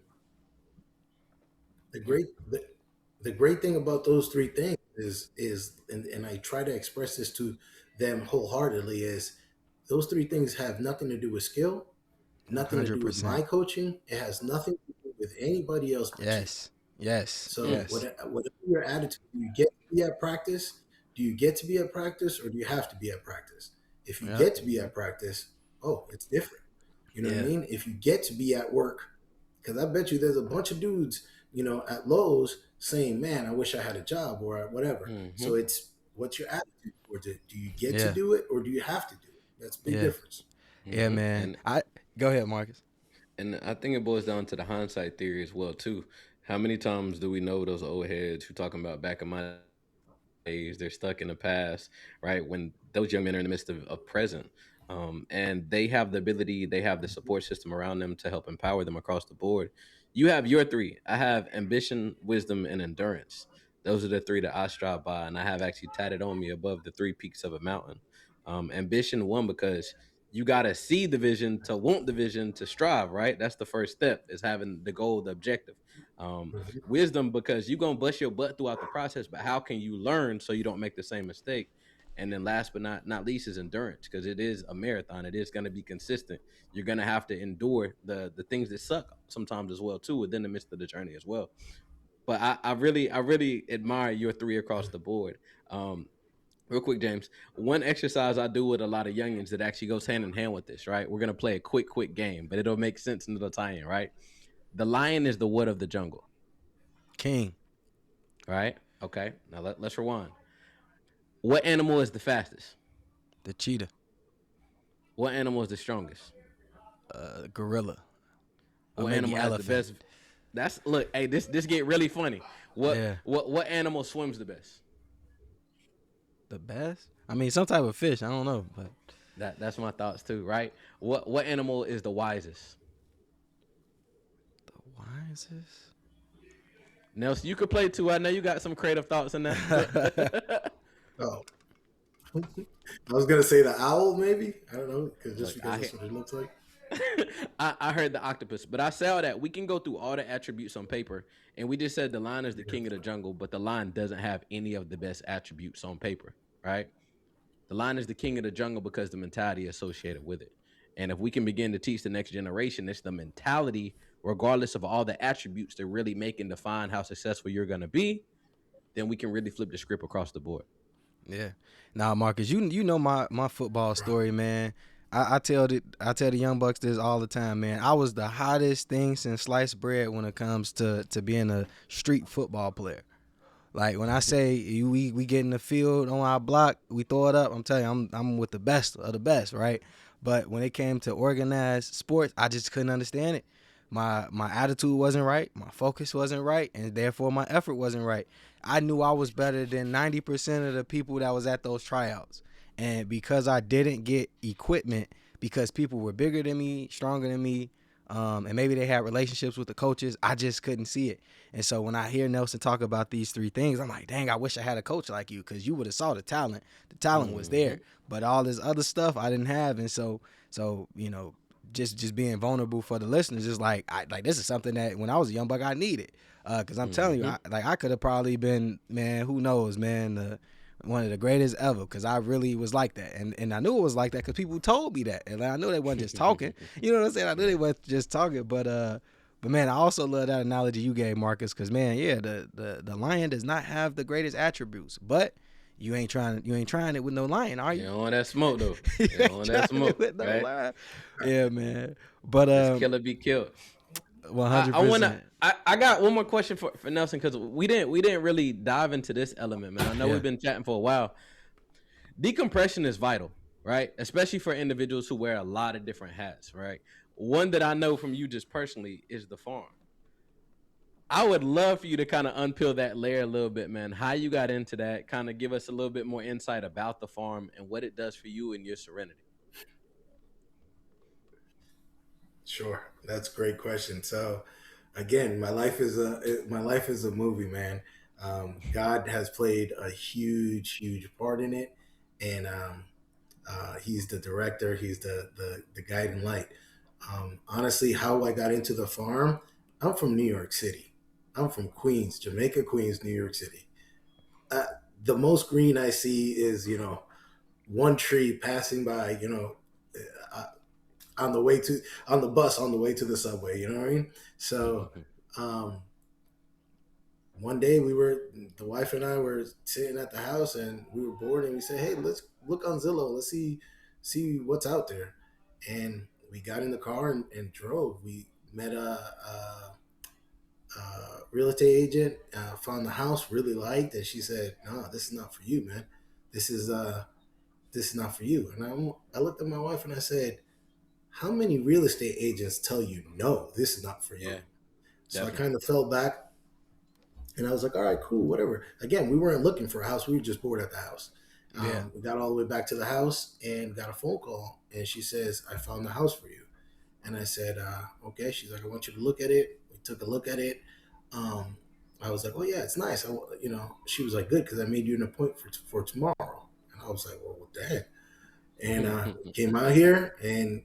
the great the great thing about those three things is and I try to express this to them wholeheartedly is those three things have nothing to do with skill, nothing to do with 100%. my coaching. It has nothing to do with anybody else but you. Yes. Yes. So Mm. Yes. whatever your attitude, do you get to be at practice? Do you get to be at practice, or do you have to be at practice? If you Yep. get to be at practice, oh, it's different. You know what I Yeah. mean? If you get to be at work, because I bet you there's a bunch of dudes, at Lowe's saying, "Man, I wish I had a job," or whatever. Hmm. So it's what's your attitude towards it? Do you get to Yeah. do it, or do you have to do it? That's a big Yeah. difference. Yeah, Hmm. man. And I Go ahead, Marcus. I think it boils down to the hindsight theory as well too. How many times do we know those old heads who talking about back in my days? They're stuck in the past, right? When those young men are in the midst of present, and they have the ability, they have the support system around them to help empower them across the board. You have your three. I have ambition, wisdom, and endurance. Those are the three that I strive by, and I have actually tatted on me above the three peaks of a mountain. Ambition, one, because you got to see the vision to want the vision to strive, right? That's the first step, is having the goal, the objective. Mhm. Wisdom, because you're going to bust your butt throughout the process, but how can you learn so you don't make the same mistake? And then last but not least is endurance, because it is a marathon. It is going to be consistent. You're going to have to endure the things that suck sometimes as well too within the midst of the journey as well. But I really admire your three across the board. um Real quick, James. One exercise I do with a lot of youngins that actually goes hand in hand with this, right? We're gonna play a quick game, but it'll make sense and it'll tie in, right? The lion is the what of the jungle, King. right? Okay. Now let's rewind. What animal is the fastest? The cheetah. What animal is the strongest? Gorilla. Or What maybe animal has the elephant. best? That's look. Hey, this get really funny. What Yeah. what what animal swims the best? The best? I mean, some type of fish. I don't know, but That's my thoughts too, right? What animal is the wisest? the wisest. Nelson, you could play too. I know you got some creative thoughts in that. Oh, I was gonna say the owl, maybe. I don't know, because just Look, because that's what it looks like. I heard the octopus, but I saw that we can go through all the attributes on paper, and we just said the lion is the king of the jungle, but the lion doesn't have any of the best attributes on paper, right? The lion is the king of the jungle because the mentality associated with it. And if we can begin to teach the next generation, it's the mentality, regardless of all the attributes that really make and define how successful you're going to be, then we can really flip the script across the board. Yeah. Now, Marcus, you know my football Right. story, man. I tell the young bucks this all the time, man. I was the hottest thing since sliced bread when it comes to being a street football player. Like when I say we get in the field on our block, we throw it up. I'm telling you, I'm with the best of the best, right? But when it came to organized sports, I just couldn't understand it. My attitude wasn't right, my focus wasn't right, and therefore my effort wasn't right. I knew I was better than 90% of the people that was at those tryouts, and because I didn't get equipment, because people were bigger than me, stronger than me, and maybe they had relationships with the coaches, I just couldn't see it. And so when I hear Nelson talk about these three things, I'm like, dang, I wish I had a coach like you, because you would have saw the talent. The talent was Mm-hmm. there, but all this other stuff I didn't have. And so just being vulnerable for the listeners is like this is something that when I was a young buck I needed. Cause I'm telling you, I could have probably been, man, who knows, man, one of the greatest ever. Cause I really was like that, and I knew it was like that because people told me that, and I knew they wasn't just talking. You know what I'm saying? I knew they wasn't just talking, but man, I also love that analogy you gave, Marcus, because man, yeah, the lion does not have the greatest attributes, but you ain't trying it with no lion, are You you? don't want that smoke though. You You don't ain't want that trying it smoke, with no right? lion. Yeah, man. But It's kill or be killed. I, 100%. I wanna. I got one more question for Nelson because we didn't really dive into this element, man. I know Yeah. we've been chatting for a while. Decompression is vital, right? Especially for individuals who wear a lot of different hats, right? One that I know from you just personally is the farm. I would love for you to kind of unpeel that layer a little bit, man. How you got into that, kind of give us a little bit more insight about the farm and what it does for you and your serenity. Sure, that's a great question. So, again, my life is a movie, man. God has played a huge part in it, and he's the director. He's the guiding light. Honestly, how I got into the farm, I'm from New York City. I'm from Queens, Jamaica, Queens, New York City. Uh, the most green I see is one tree passing by. Uh, on the way to on the bus on the way to the subway. You know what I mean? So um, one day the wife and I were sitting at the house and we were bored and we said, "Hey, let's look on Zillow. Let's see what's out there." And we got in the car and drove. We met a real estate agent, found the house, really liked, and she said, "No, this is not for you, man. This is uh, this is not for you." And I looked at my wife and I said, how many real estate agents tell you no, this is not for you? Yeah, So I definitely. kind of fell back and I was like, all right, cool, whatever. Again, we weren't looking for a house. We were just bored at the house. Yeah. We got all the way back to the house and got a phone call. And she says, I found the house for you. And I said, okay. She's like, I want you to look at it. We took a look at it. Um, I was like, oh, yeah, it's nice. She was like, good, because I made you an appointment for tomorrow. And I was like, well, what the heck? And came out here and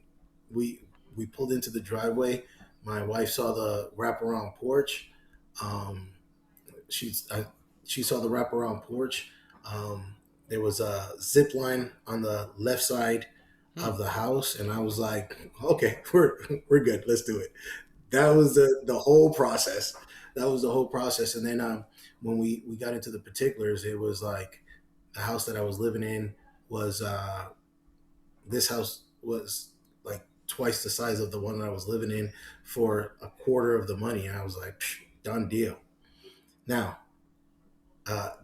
we we pulled into the driveway. My wife saw the wraparound porch. Um, she's she saw the wraparound porch. There was a zip line on the left side of the house, and I was like, okay, we're good. Let's do it. That was the whole process. That was the whole process. And then when we got into the particulars, it was like the house that I was living in was this house was like twice the size of the one that I was living in for a quarter of the money. And I was like, done deal. Now,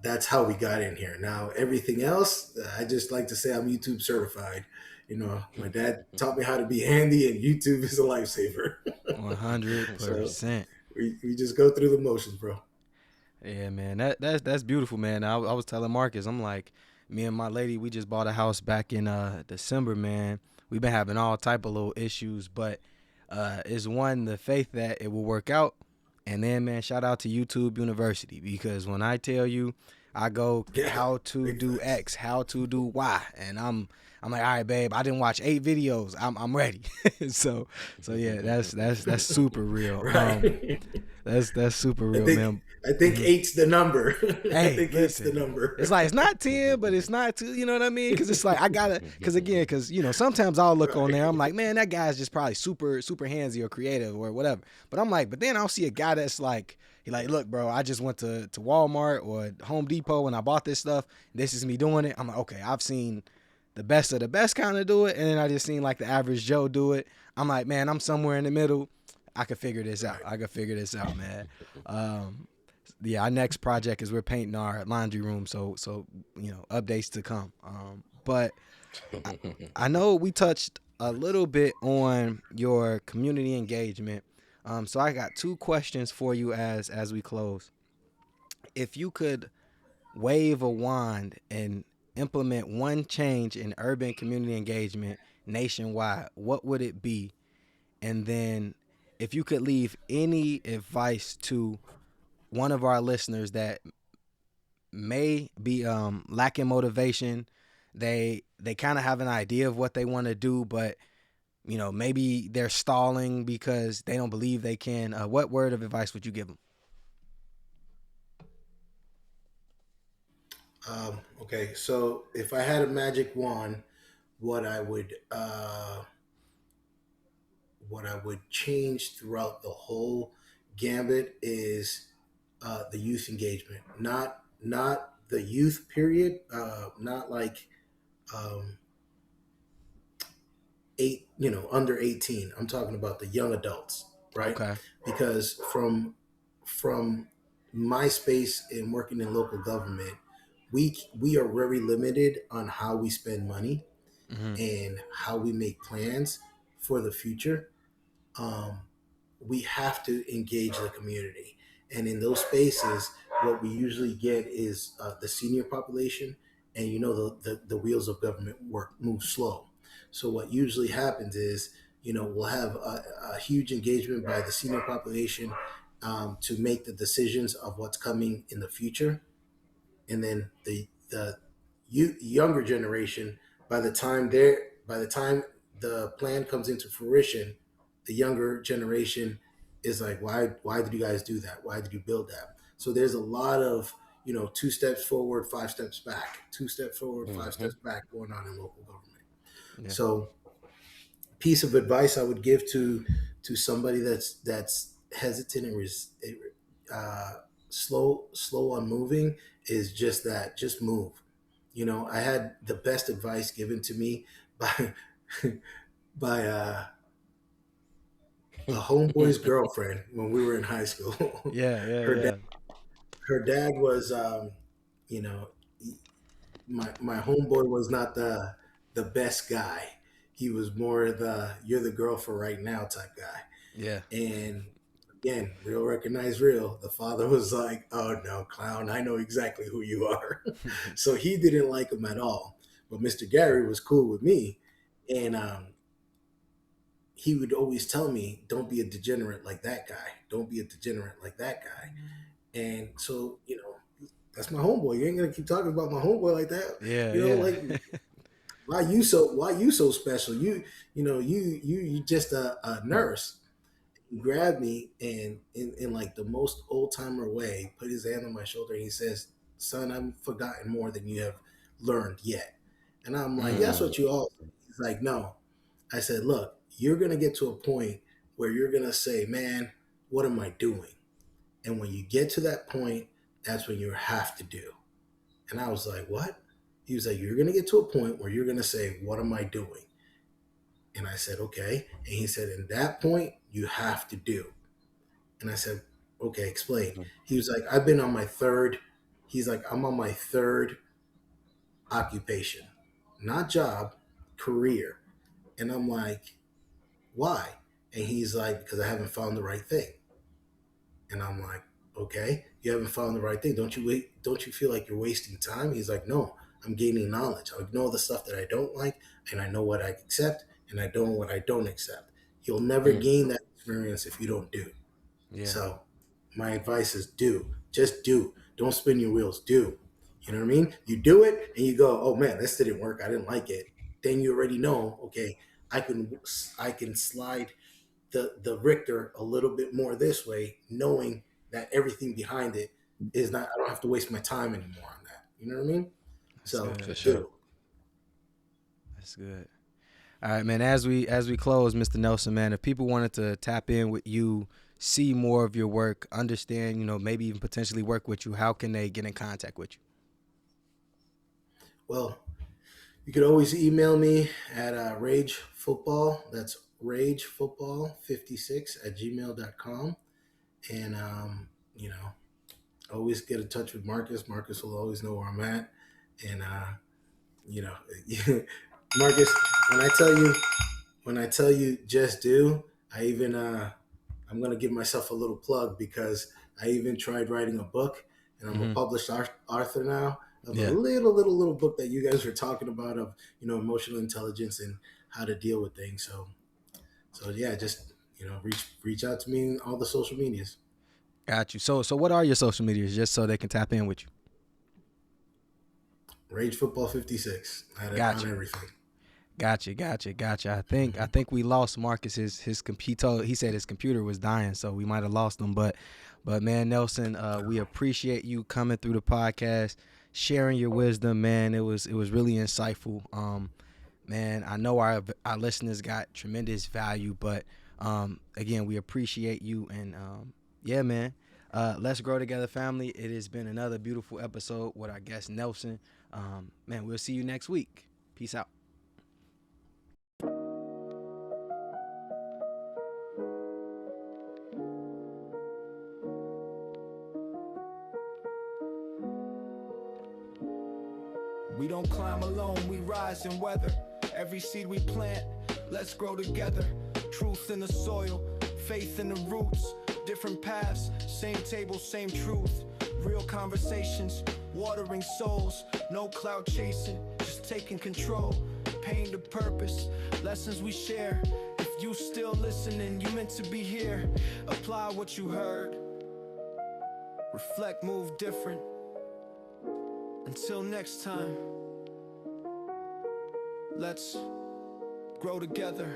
that's how we got in here. Now, everything else, I just like to say I'm YouTube certified. My dad taught me how to be handy, and YouTube is a lifesaver. So 100%. we just go through the motions, bro. Yeah, man. That's beautiful, man. I was telling Marcus, I'm like, me and my lady, we just bought a house back in December, man. We've been having all type of little issues, but it's one the faith that it will work out. And then, man, shout out to YouTube University, because when I tell you, I go Yeah, how to big do facts. X, how to do Y, and I'm like, all right, babe, I didn't watch 8 videos. I'm ready. so so yeah, that's super real. Right. That's super I real, think man. I think Mhm. eight's the number. I Hey, think eight's the listen. number. It's like it's not 10, but it's not 2. You know what I mean? Because it's like I gotta. Because sometimes I'll look on there. I'm Right. like, man, that guy's just probably super handsy or creative or whatever. But I'm like, but then I'll see a guy that's like, he like, look, bro, I just went to Walmart or Home Depot and I bought this stuff. This is me doing it. I'm like, okay, I've seen the best of the best kind of do it, and then I just seen like the average Joe do it. I'm like, man, I'm somewhere in the middle. I could figure this out. Right. I could figure this out, man. Um, yeah, our next project is we're painting our laundry room, so updates to come. But I, I know we touched a little bit on your community engagement. So I got 2 questions for you as we close. If you could wave a wand and implement one change in urban community engagement nationwide, what would it be? And then if you could leave any advice to one of our listeners that may be lacking motivation, they kind of have an idea of what they want to do, but maybe they're stalling because they don't believe they can. What word of advice would you give them? Okay, so if I had a magic wand, what I would change throughout the whole gambit is the youth engagement, not the youth period, not like um, under 18. I'm talking about the young adults, right? Okay. Because from my space in working in local government, we are very limited on how we spend money Mm-hmm. and how we make plans for the future. um, we have to engage the community. And in those spaces, what we usually get is the senior population, and the wheels of government work move slow. So what usually happens is, we'll have a huge engagement by the senior population to make the decisions of what's coming in the future, and then the younger generation, by the time the plan comes into fruition, the younger generation is like, why did you guys do that? Why did you build that? So there's a lot of, two steps forward, five steps back, two steps forward, five Hmm. steps back going on in local government. Yeah. So piece of advice I would give to somebody that's hesitant and uh, slow on moving is just that, just move. I had the best advice given to me by by a homeboy's girlfriend when we were in high school. Yeah. Yeah. her dad Yeah. her dad was you know my homeboy was not the best guy. He was more the you're the girl for right now type guy. Yeah. And again, real recognize real. The father was like, "Oh no, clown! I know exactly who you are." So he didn't like him at all. But Mr. Gary was cool with me, and he would always tell me, "Don't be a degenerate like that guy. Don't be a degenerate like that guy." And so, that's my homeboy. You ain't gonna keep talking about my homeboy like that. Yeah. Like, Yeah. why you so special? You just a nurse. He grabbed me and in like the most old timer way, put his hand on my shoulder and he says, "Son, I've forgotten more than you have learned yet." And I'm like, "That's Mm. Mm. what you all say." He's like, "No." I said, "Look, you're gonna get to a point where you're gonna say, 'Man, what am I doing?' And when you get to that point, that's when you have to do." And I was like, "What?" He was like, "You're gonna get to a point where you're gonna say, 'What am I doing?'" And I said, "Okay." And he said, "In that point, you have to do." And I said, "Okay, explain." He was like, "I've been on my third." He's like, "I'm on my third occupation, not job, career." And I'm like, "Why?" And he's like, "Because I haven't found the right thing." And I'm like, "Okay, you haven't found the right thing. Don't you feel like you're wasting time?" He's like, "No, I'm gaining knowledge. I know the stuff that I don't like, and I know what I accept, and I know what I don't accept. You'll never Mm. gain that experience if you don't do." Yeah. So my advice is do. Just do. Don't spin your wheels. Do. You know what I mean? You do it and you go, "Oh man, this didn't work. I didn't like it." Then you already know, okay, I can slide the Richter a little bit more this way, knowing that everything behind it is not, I don't have to waste my time anymore on that. You know what I mean? That's So For good. sure. do. That's good. All right, man. As we close, Mr. Nelson, man, if people wanted to tap in with you, see more of your work, understand, maybe even potentially work with you, how can they get in contact with you? Well, you could always email me at Rage Football. That's ragefootball56 at gmail.com. And, always get in touch with Marcus. Marcus will always know where I'm at. And, you know, Marcus, when I tell you, just do, I even, I'm going to give myself a little plug because I even tried writing a book, and I'm a Mm-hmm. published author now of a Yeah. little book that you guys were talking about of, emotional intelligence and how to deal with things. So yeah, just, reach out to me in all the social medias. Got you. So what are your social medias, just so they can tap in with you? Rage Football 56 Got on you. everything. Gotcha. I think we lost Marcus. He said his computer was dying, so we might have lost him. But man, Nelson, we appreciate you coming through the podcast, sharing your wisdom, man. It was really insightful. Man, I know our listeners got tremendous value, but again, we appreciate you, and yeah, man. Let's grow together, family. It has been another beautiful episode with our guest Nelson. Man, we'll see you next week. Peace out. We don't climb alone, we rise in weather. Every seed we plant, let's grow together. Truth in the soil, faith in the roots. Different paths, same table, same truth. Real conversations, watering souls. No cloud chasing, just taking control. Pain to purpose, lessons we share. If you still listening, you meant to be here. Apply what you heard. Reflect, move different. Until next time, let's grow together.